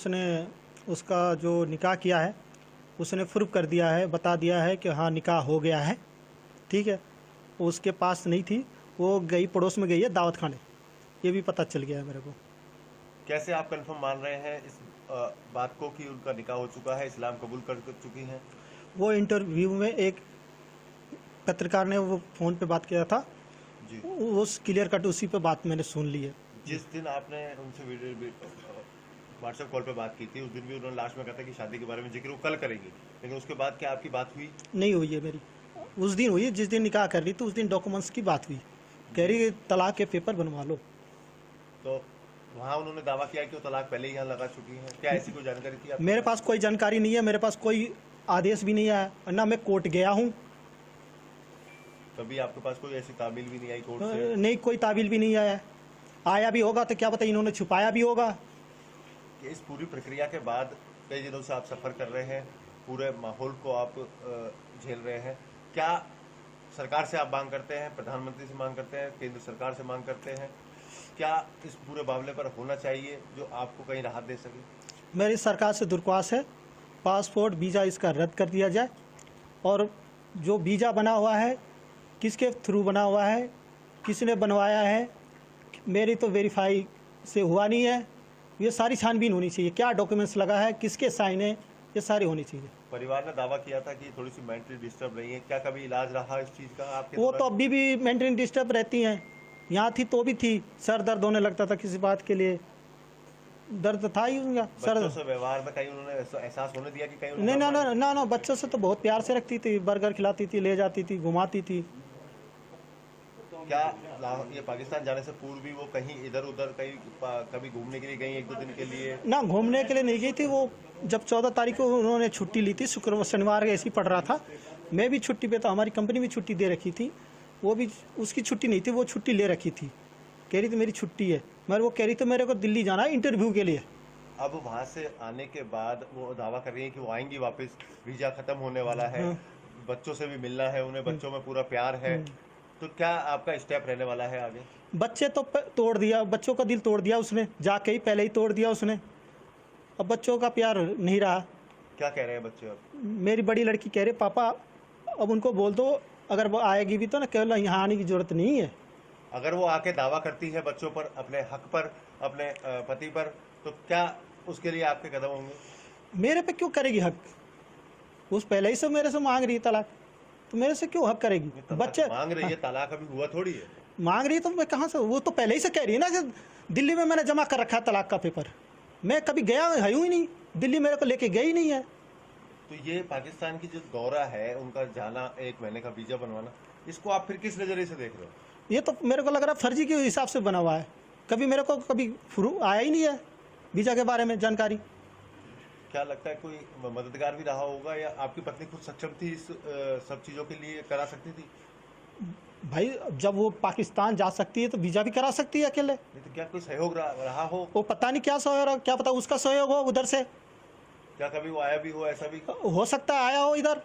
उसने उसका जो निकाह किया है उसने प्रूफ कर दिया है, बता दिया है कि हाँ निकाह हो गया है। ठीक है, वो उसके पास नहीं थी, वो गई पड़ोस में गई है दावत खाने, ये भी पता चल गया है मेरे को। कैसे आप कंफर्म मान रहे हैं इस बात को कि उनका निकाह हो चुका है, इस्लाम कबूल कर चुकी हैं? वो इंटरव्यू में एक पत्रकार ने वो फ़ोन पे बात किया था, जी। उस क्लियर कट उसी पे बात मैंने सुन ली है। जिस दिन आपने उनसे वीडियो व्हाट्सएप कॉल पे बात की थी, उस दिन भी उन्होंने लास्ट में कहा था कि शादी के बारे में जिक्र वो कल करेंगी, लेकिन उसके बाद क्या आपकी बात हुई? नहीं हुई है मेरी, उस दिन हुई जिस दिन निकाह कर रही थी, उस दिन डॉक्यूमेंट्स की बात हुई, कह रही तलाक के पेपर बनवा लो। तो वहाँ उन्होंने दावा किया कि वो तलाक पहले ही यहाँ लगा चुकी हैं, क्या ऐसी कोई जानकारी थी आपके मेरे पास? पास कोई जानकारी नहीं है, मेरे पास कोई आदेश भी नहीं आया, ना मैं कोर्ट गया हूँ। कभी आपके पास कोई ऐसी तामील भी नहीं आई कोर्ट से? नहीं, कोई ताबील भी नहीं आया, आया भी होगा तो क्या पता इन्होंने छुपाया भी होगा। कि इस पूरी प्रक्रिया के बाद कई दिनों से आप सफ़र कर रहे हैं, पूरे माहौल को आप झेल रहे हैं, क्या सरकार से आप मांग करते हैं, प्रधानमंत्री से मांग करते हैं, केंद्र सरकार से मांग करते हैं, क्या इस पूरे मामले पर होना चाहिए जो आपको कहीं राहत दे सके? मेरी सरकार से दरख्वास्त है, पासपोर्ट वीज़ा इसका रद्द कर दिया जाए, और जो वीज़ा बना हुआ है किसके थ्रू बना हुआ है, किसने बनवाया है, मेरी तो वेरीफाई से हुआ नहीं है। ये सारी छानबीन होनी चाहिए, क्या डॉक्यूमेंट्स लगा है, किसके साइन है, ये सारी होनी चाहिए। परिवार ने दावा किया था कि थोड़ी सी मेंटली डिस्टर्ब रही है, क्या कभी इलाज रहा इस चीज़ का आपके वो दौरान? तो अभी भी मेंटली डिस्टर्ब रहती हैं, यहाँ थी तो भी थी, सर दर्द होने लगता था किसी बात के लिए, दर्द था ही उनका सर। बच्चों से व्यवहार में कहीं उन्होंने एहसास होने दिया कि कहीं नहीं, ना ना ना ना, बच्चों से तो बहुत प्यार से रखती थी, बर्गर खिलाती थी, ले जाती थी, घुमाती थी। क्या ये पाकिस्तान जाने से पूर्व भी वो कहीं इधर उधर कहीं कभी घूमने के लिए गई एक दो दिन के लिए? ना, घूमने के लिए नहीं गई थी वो, जब 14 तारीख को उन्होंने छुट्टी ली थी, शुक्रवार शनिवार ऐसे ही पड़ रहा था, मैं भी छुट्टी पे था, हमारी कंपनी भी छुट्टी दे रखी थी, वो भी उसकी छुट्टी नहीं थी, वो छुट्टी ले रखी थी, कह रही थी मेरी छुट्टी है, मगर वो कह रही थी मेरे को दिल्ली जाना है इंटरव्यू के लिए। अब वहाँ से आने के बाद वो दावा कर रही है कि वो आएंगी वापस, वीजा खत्म होने वाला है, हाँ। बच्चों से भी मिलना है उन्हें, बच्चों में पूरा प्यार है, तो क्या आपका स्टेप रहने वाला है आगे? बच्चे तो तोड़ दिया, बच्चों का दिल तोड़ दिया उसने, जाके ही पहले ही तोड़ दिया उसने, अब बच्चों का प्यार नहीं रहा। क्या कह रहे हैं बच्चे अब? मेरी बड़ी लड़की कह रही पापा अब उनको बोल दो, अगर वो आएगी भी तो ना, केवल यहाँ आने की जरूरत नहीं है। अगर वो आके दावा करती है बच्चों पर, अपने हक पर, अपने पति पर, तो क्या उसके लिए आपके कदम होंगे? मेरे पे क्यों करेगी हक, उस पहले ही से मेरे से मांग रही है तलाक, तो मेरे से क्यों हक करेगी? बच्चे मांग रही है, तलाक अभी हुआ थोड़ी है। मांग रही है तो मैं कहाँ से, वो तो पहले ही से कह रही है ना कि दिल्ली में मैंने जमा कर रखा है तलाक का पेपर, मैं कभी गया है ही नहीं, दिल्ली मेरे को लेके गई नहीं है। तो ये पाकिस्तान की जो दौरा है, उनका जाना, 1 महीने का वीजा बनवाना, इसको आप फिर किस नज़रिए से देख रहे हो? ये तो मेरे को लग रहा है फर्जी के हिसाब से बना हुआ है, कभी मेरे को कभी आया ही नहीं है वीज़ा के बारे में जानकारी। क्या लगता है कोई मददगार भी रहा होगा, या आपकी पत्नी खुद सक्षम थी इस सब चीज़ों के लिए, करा सकती थी? भाई जब वो पाकिस्तान जा सकती है तो वीज़ा भी करा सकती है अकेले। नहीं तो क्या कोई सहयोग रहा हो? वो पता नहीं क्या सहयोग, क्या पता उसका सहयोग हो उधर से, क्या कभी वो आया भी हो, ऐसा भी? हो सकता है आया हो इधर,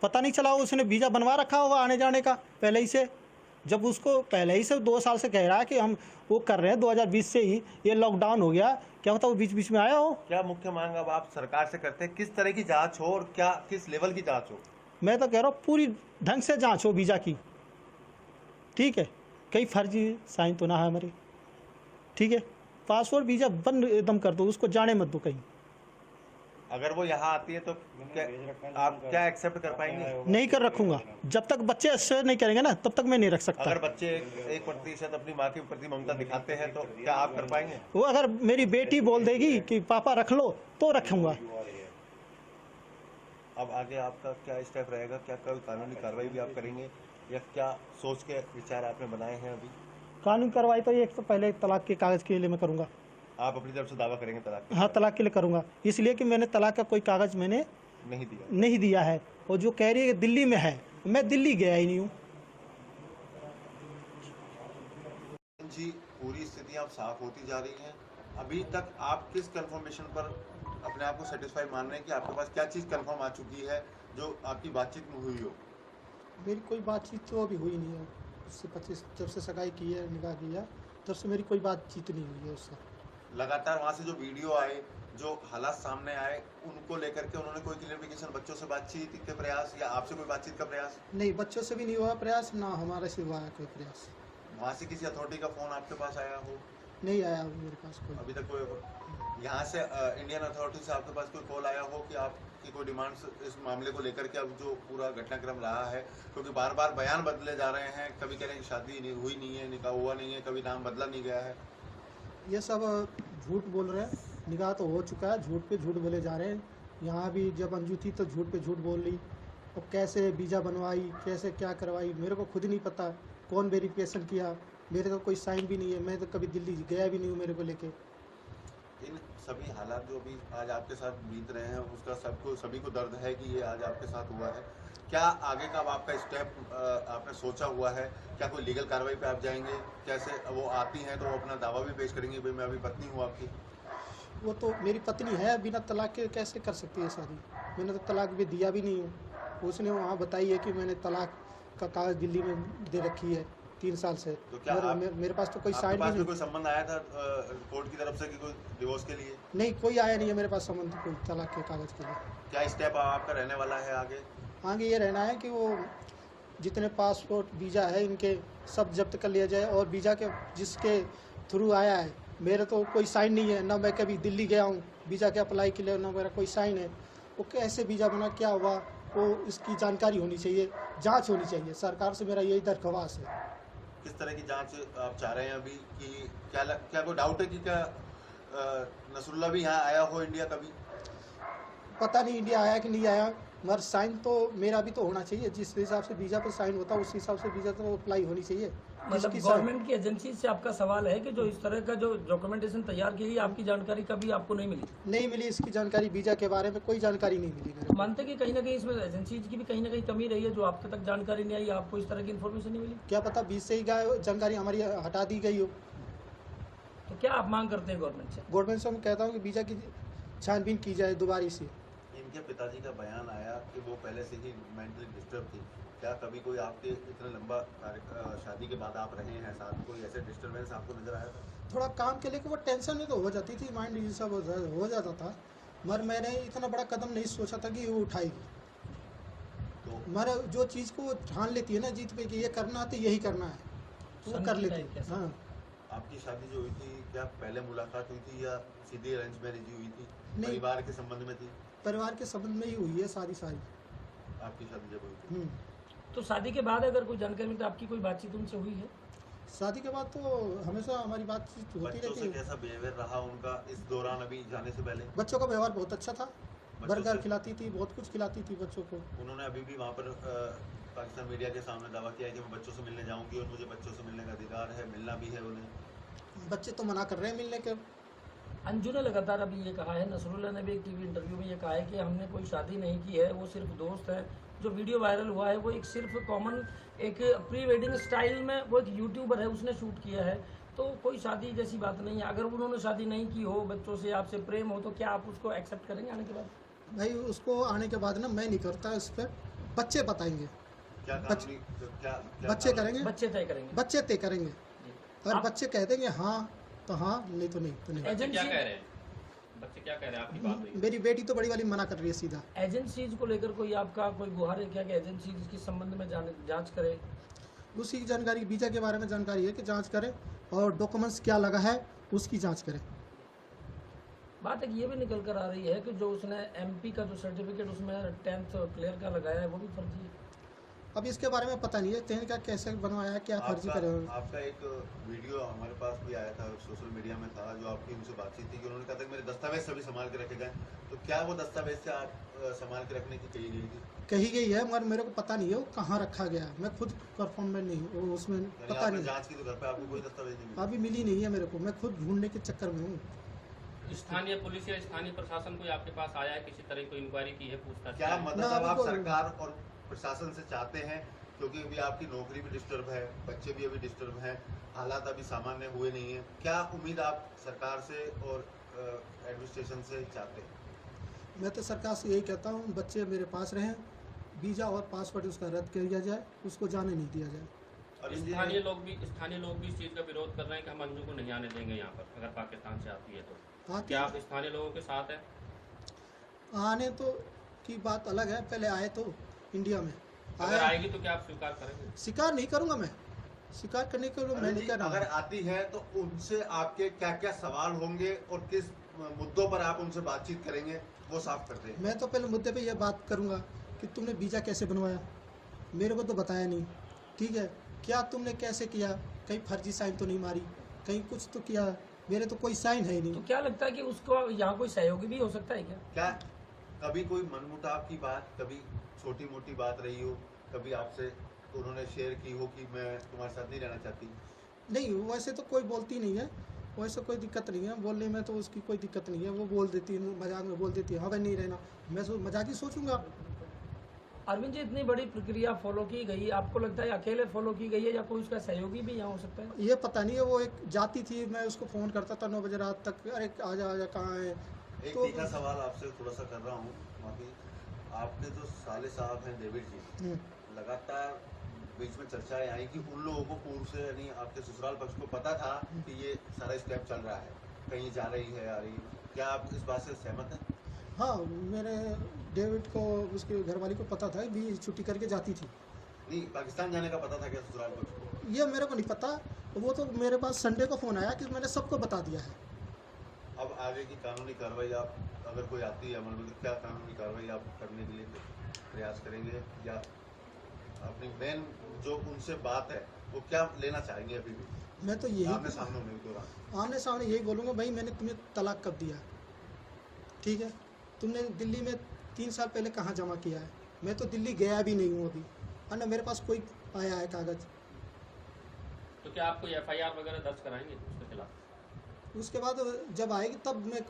पता नहीं चला हो, उसने वीज़ा बनवा रखा होगा आने जाने का पहले ही से, जब उसको पहले ही से 2 साल से कह रहा है कि हम वो कर रहे हैं, 2020 से ही ये लॉकडाउन हो गया, क्या पता वो बीच बीच में आया हो। क्या मुख्य मांग अब आप सरकार से करते हैं, किस तरह की जांच हो और क्या किस लेवल की जांच हो? मैं तो कह रहा हूँ पूरी ढंग से जांच हो वीज़ा की, ठीक है, कई फर्जी साइन तो ना है हमारे, ठीक है, पासपोर्ट वीज़ा बंद एकदम कर दो, उसको जाने मत दो कहीं। अगर वो यहाँ आती है तो आप क्या एक्सेप्ट कर पाएंगे? नहीं कर रखूँगा, जब तक बच्चे शेयर नहीं करेंगे ना तब तक मैं नहीं रख सकता। अगर बच्चे 1% अपनी माँ के प्रति ममता दिखाते हैं तो क्या आप कर पाएंगे? वो अगर मेरी बेटी बोल देगी कि पापा रख लो तो रखूँगा। अब आगे आपका क्या स्टेप रहेगा, क्या कोई कानूनी कार्रवाई भी आप करेंगे, या क्या सोच के विचार आपने बनाए हैं अभी? कानूनी कार्रवाई तो एक तो पहले तलाक के कागज़ के लिए मैं करूँगा। आप अपनी तरफ से दावा करेंगे तलाक के? हाँ, तलाक के लिए करूँगा, इसलिए कि मैंने तलाक का कोई कागज़ मैंने नहीं दिया है, और जो कह रही है कि दिल्ली में है, मैं दिल्ली गया ही नहीं हूँ। जी, पूरी स्थिति आप साफ होती जा रही है, अभी तक आप किस कंफर्मेशन पर अपने आप को सेटिस्फाई मान रहे हैं कि आपके पास क्या चीज़ कंफर्म आ चुकी है जो आपकी बातचीत में हुई हो? मेरी कोई बातचीत तो अभी हुई नहीं है उससे, 25 जब से सगाई की है, निकाह किया, तब से मेरी कोई बातचीत नहीं हुई है उससे। लगातार वहाँ से जो वीडियो आए, जो हालात सामने आए, उनको लेकर के उन्होंने कोई क्लियरिफिकेशन, बच्चों से बातचीत के प्रयास या आपसे कोई बातचीत का प्रयास? नहीं, बच्चों से भी नहीं हुआ प्रयास, ना हमारे से हुआ है कोई प्रयास। वहाँ से किसी अथॉरिटी का फोन आपके पास आया हो? नहीं आया मेरे पास कोई। अभी तक कोई यहाँ से इंडियन अथॉरिटी से आपके पास कोई कॉल आया हो कि आपकी कोई डिमांड्स इस मामले को लेकर के, अब जो पूरा घटनाक्रम रहा है, क्योंकि बार बार बयान बदले जा रहे हैं, कभी कह रहे हैं कि शादी नहीं हुई, नहीं है, निकाह हुआ नहीं है, कभी नाम बदला नहीं गया है। ये सब झूठ बोल रहे हैं। निकाह तो हो चुका है, झूठ पे झूठ बोले जा रहे हैं। यहाँ भी जब अंजू थी तो झूठ पे झूठ बोल रही, और कैसे वीज़ा बनवाई, कैसे क्या करवाई, मेरे को खुद नहीं पता कौन वेरिफिकेशन किया। मेरे तो कोई साइन भी नहीं है, मैं तो कभी दिल्ली गया भी नहीं हूँ मेरे को लेके। इन सभी हालात जो अभी आज आपके साथ बीत रहे हैं, उसका सबको सभी को दर्द है कि ये आज आपके साथ हुआ है। क्या आगे का अब आपका स्टेप आपने सोचा हुआ है? क्या कोई लीगल कार्रवाई पे आप जाएंगे? कैसे वो आती हैं तो वो अपना दावा भी पेश करेंगी, भाई मैं अभी पत्नी हूँ आपकी? वो तो मेरी पत्नी है, बिना तलाक के कैसे कर सकती है शादी? मैंने तो तलाक भी दिया भी नहीं हूँ। उसने वहाँ बताई है कि मैंने तलाक का कागज़ दिल्ली में दे रखी है 3 साल से। तो क्या मेरे पास तो कोई आपके साइन पास भी में नहीं। कोई संबंध आया था कोर्ट की तरफ से कि कोई डिवोर्स के लिए? नहीं, कोई आया नहीं है मेरे पास संबंध कोई तलाक के कागज़ के लिए। क्या स्टेप आपका रहने वाला है आगे? आगे ये रहना है कि वो जितने पासपोर्ट वीज़ा है इनके सब जब्त कर लिया जाए, और वीज़ा के जिसके थ्रू आया है, मेरे तो कोई साइन नहीं है, ना मैं कभी दिल्ली गया हूँ वीज़ा के अप्लाई के लिए, ना मेरा कोई साइन है। वो कैसे वीज़ा बना, क्या हुआ, वो इसकी जानकारी होनी चाहिए, जांच होनी चाहिए। सरकार से मेरा यही दरख्वास्त है। किस तरह की जांच आप चाह रहे हैं अभी कि क्या कोई डाउट है कि क्या नसरुल्लाह भी यहाँ आया हो इंडिया कभी? पता नहीं इंडिया आया कि नहीं आया, मगर साइन तो मेरा भी तो होना चाहिए। जिस हिसाब से वीज़ा पर साइन होता है उस हिसाब से वीज़ा तो अप्लाई होनी चाहिए। मतलब जिसकी गवर्नमेंट की एजेंसी से आपका सवाल है कि जो इस तरह का जो डॉक्यूमेंटेशन तैयार की गई, आपकी जानकारी कभी आपको नहीं मिली? नहीं मिली, इसकी जानकारी वीज़ा के बारे में कोई जानकारी नहीं मिली मेरे को। मानते कि कहीं ना कहीं इसमें एजेंसीज की भी कहीं ना कहीं कमी रही है, जो आपके तक जानकारी नहीं आई, आपको इस तरह की इन्फॉर्मेशन नहीं मिली? क्या पता बीच से ही जानकारी हमारी हटा दी गई हो। तो क्या आप मांग करते हैं गवर्नमेंट से? गवर्नमेंट से मैं कहता हूँ कि वीज़ा की छानबीन की जाए दोबारा से। इनके पिताजी का बयान आया कि वो पहले से ही मेंटली डिस्टर्ब थी। क्या कभी कोई आपके इतना लंबा शादी के बाद आप रहे हैं साथ, कोई ऐसे डिस्टर्बेंस आपको नजर आया था? थोड़ा काम के लेके वो टेंशन में तो हो जाती थी, माइंड ये सब हो जाता था, मगर मैंने इतना बड़ा कदम नहीं सोचा था कि वो उठाएगी। तो मगर जो चीज़ को वो ठान लेती है ना जीत पे कि ये करना है तो यही करना है, तो वो कर लेती है। हाँ, आपकी शादी जो हुई थी, क्या पहले मुलाकात हुई थी या सीधी अरेंज मैरिज हुई थी? नहीं। परिवार के संबंध में थी? परिवार के संबंध में ही हुई है शादी सारी। आपकी शादी जब हुई थी? तो शादी के बाद अगर कोई जानकारी मिलती, आपकी कोई बातचीत उनसे हुई है? शादी के बाद तो हमेशा हमारी बातचीत होती बच्चों रहती से है। कैसा बिहेवियर रहा उनका इस दौरान, अभी जाने से पहले? बच्चों का व्यवहार बहुत अच्छा था, बच्चों बर्गर से- खिलाती थी, बहुत कुछ खिलाती थी बच्चों को। उन्होंने अभी भी वहाँ पर पाकिस्तान मीडिया के सामने दावा किया है कि मैं बच्चों से मिलने जाऊंगी और मुझे बच्चों से मिलने का अधिकार है, मिलना भी है उन्हें। बच्चे तो मना कर रहे हैं मिलने के। अंजू ने लगातार अभी ये कहा है, नसरुल्लाह ने भी एक टीवी इंटरव्यू में ये कहा है कि हमने कोई शादी नहीं की है, वो सिर्फ दोस्त है। जो वीडियो वायरल हुआ है वो एक सिर्फ कॉमन एक प्री वेडिंग स्टाइल में वो एक यूट्यूबर है उसने शूट किया है, तो कोई शादी जैसी बात नहीं है। अगर उन्होंने शादी नहीं की हो, बच्चों से आपसे प्रेम हो, तो क्या आप उसको एक्सेप्ट करेंगे आने के बाद? भाई उसको आने के बाद ना मैं नहीं करता, इस पर बच्चे बताएंगे, क्या बच्चे- कानूनी क्या बच्चे करेंगे, बच्चे तय करेंगे। बच्चे तय करेंगे। जी। अगर आप- बच्चे कह देंगे हाँ तो हाँ, नहीं तो नहीं तो नहीं। बच्चे क्या एजेंसी- कह रहे हैं? बच्चे क्या कह रहे हैं? आपकी बात हुई? मेरी बेटी तो बड़ी वाली मना कर रही है सीधा। एजेंसीज को लेकर कोई आपका कोई गुहार है क्या कि एजेंसीज के संबंध में जांच करे? उसी की जानकारी, वीज़ा के बारे में जानकारी है कि जांच करें, और डॉक्यूमेंट्स क्या लगा है उसकी जांच करें। बात एक ये भी निकल कर आ रही है कि जो उसने एमपी का जो सर्टिफिकेट उसमें 10th क्लियर का लगाया है वो भी फर्जी है। अब इसके बारे में पता नहीं है 10 का कैसे बनवाया है, क्या फर्जी करे। आपका एक वीडियो हमारे पास भी आया था, सोशल मीडिया में था, जो आपकी उनसे बातचीत थी कि उन्होंने कहा था कि मेरे दस्तावेज सभी संभाल के रखे गए। तो क्या वो दस्तावेज से आप संभाल के रखने की कही गई थी? कही गई है, मगर मेरे को पता नहीं है वो कहाँ रखा गया है। मैं खुद परफॉर्म में नहीं हूँ, उसमें यानी पता आपने नहीं। जांच की तो घर पे आपको कोई दस्तावेज नहीं मिला? अभी मिली नहीं है मेरे को, मैं खुद ढूंढने के चक्कर में हूँ। स्थानीय पुलिस या स्थानीय प्रशासन कोई आपके पास आया है, किसी तरह की इंक्वायरी की है, पूछताछ की क्या है? मदद ना, अब अभी आप कोई- सरकार और प्रशासन से चाहते हैं? क्योंकि अभी आपकी नौकरी भी डिस्टर्ब है, बच्चे भी अभी डिस्टर्ब हैं, हालात अभी सामान्य हुए नहीं है। क्या उम्मीद आप सरकार से और एडमिनिस्ट्रेशन से चाहते हैं? मैं तो सरकार से यही कहता हूँ, बच्चे मेरे पास रहें, वीज़ा और पासपोर्ट उसका रद्द किया जाए, उसको जाने नहीं दिया जाए। अरविंद जी स्थानीय लोग भी इस चीज़ का विरोध कर रहे हैं कि हम अंजू को नहीं आने देंगे यहाँ पर, अगर पाकिस्तान से आती है तो। आती क्या आप स्थानीय लोगों के साथ हैं? आने तो की बात अलग है, पहले आए तो इंडिया में अगर आए, आएगी तो क्या आप स्वीकार करेंगे? शिकार नहीं करूंगा मैं, शिकार करने के लिए मैं अरविंद नहीं जी, कर रहा अगर हूँ। आती है तो उनसे आपके क्या क्या सवाल होंगे और किस मुद्दों पर आप उनसे बातचीत करेंगे, वो साफ करते हैं। मैं तो पहले मुद्दे पे यह बात करूंगा कि तुमने वीज़ा कैसे बनवाया, मेरे को तो बताया नहीं, ठीक है, क्या तुमने कैसे किया, कहीं फर्जी साइन तो नहीं मारी, कहीं कुछ तो किया, मेरे तो कोई साइन है ही तो नहीं। क्या लगता है कि उसको यहाँ कोई सहयोगी भी हो सकता है क्या? क्या कभी कोई मनमुटाव की बात, कभी छोटी मोटी बात रही हो, कभी आपसे उन्होंने शेयर की हो कि मैं तुम्हारे साथ नहीं रहना चाहती? नहीं, वैसे तो कोई बोलती नहीं है, वैसे कोई दिक्कत नहीं है बोलने में, तो उसकी कोई दिक्कत नहीं है, वो बोल देती है, मजाक में बोल देती है, हाँ भाई नहीं रहना, मैं मजाक ही सोचूंगा। अरविंद जी, इतनी बड़ी प्रक्रिया फॉलो की गई, आपको लगता है अकेले फॉलो की गई है या कोई उसका सहयोगी भी यहाँ हो सकता है? ये पता नहीं है, वो एक जाती थी, मैं उसको फ़ोन करता था 9 बजे रात तक, अरे आजा आजा कहाँ है। एक तो तीखा सवाल आपसे थोड़ा सा कर रहा हूँ, माफी। आपके जो साले साहब हैं डेविड जी, लगातार बीच में चर्चाएं आई कि उन लोगों को पूर्व से, यानी आपके ससुराल पक्ष को पता था कि ये सारा स्टेप चल रहा है, कहीं जा रही है, आ रही है। क्या आप इस बात से सहमत हैं? हाँ, मेरे डेविड को, उसके घरवाली को पता था भी छुट्टी करके जाती थी। नहीं, पाकिस्तान जाने का पता था क्या ससुराल पक्ष को? ये मेरे को नहीं पता, वो तो मेरे पास संडे को फ़ोन आया कि मैंने सबको बता दिया है। अब आगे की कानूनी कार्रवाई, आप अगर कोई आती है अमल में, तो क्या कानूनी कार्रवाई आप करने के लिए प्रयास करेंगे, या अपनी मेन जो उनसे बात है वो क्या लेना चाहेंगे? अभी भी मैं तो यही आमने सामने होने के दौरान आमने सामने यही बोलूँगा, भाई मैंने तुम्हें तलाक कब दिया, ठीक है, तुमने दिल्ली में 3 साल पहले कहाँ जमा किया है, मैं तो दिल्ली गया भी नहीं हूँ अभी, और न मेरे पास कोई आया है कागज़। तो क्या आप कोई FIR वगैरह दर्ज कराएंगे उसके खिलाफ? उसके बाद जब आएगी तब मैं